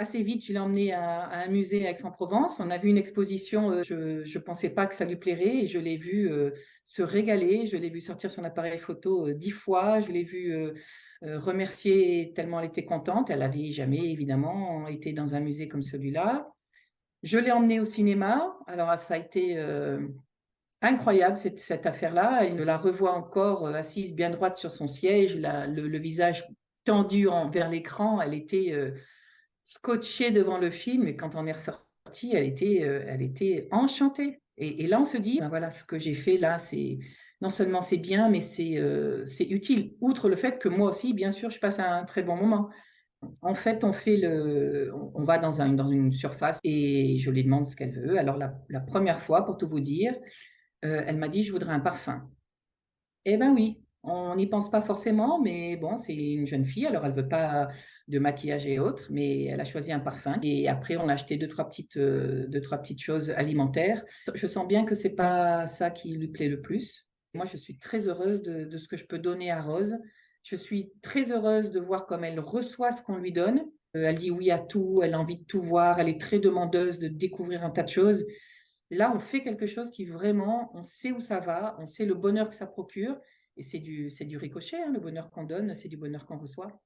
assez vite, je l'ai emmenée à un musée à Aix-en-Provence. On a vu une exposition, je ne pensais pas que ça lui plairait et je l'ai vue se régaler. Je l'ai vue sortir son appareil photo 10 fois. Je l'ai vue remercier tellement elle était contente. Elle n'avait jamais, évidemment, été dans un musée comme celui-là. Je l'ai emmenée au cinéma. Alors, ça a été incroyable, cette affaire-là. Elle la revoit encore assise bien droite sur son siège, le visage tendu vers l'écran. Elle était scotchée devant le film et quand on est ressorti, elle était enchantée. Et là, on se dit, ben voilà, ce que j'ai fait là, c'est non seulement c'est bien, mais c'est utile. Outre le fait que moi aussi, bien sûr, je passe un très bon moment. En fait, on va dans une surface et je lui demande ce qu'elle veut. Alors, la première fois, pour tout vous dire, elle m'a dit, je voudrais un parfum. Eh ben oui, on n'y pense pas forcément, mais bon, c'est une jeune fille, alors elle veut pas de maquillage et autres, mais elle a choisi un parfum. Et après, on a acheté deux, trois petites choses alimentaires. Je sens bien que c'est pas ça qui lui plaît le plus. Moi, je suis très heureuse de ce que je peux donner à Rose. Je suis très heureuse de voir comme elle reçoit ce qu'on lui donne. Elle dit oui à tout, elle a envie de tout voir, elle est très demandeuse de découvrir un tas de choses. Là, on fait quelque chose qui vraiment, on sait où ça va, on sait le bonheur que ça procure, et c'est du ricochet, hein, le bonheur qu'on donne, c'est du bonheur qu'on reçoit.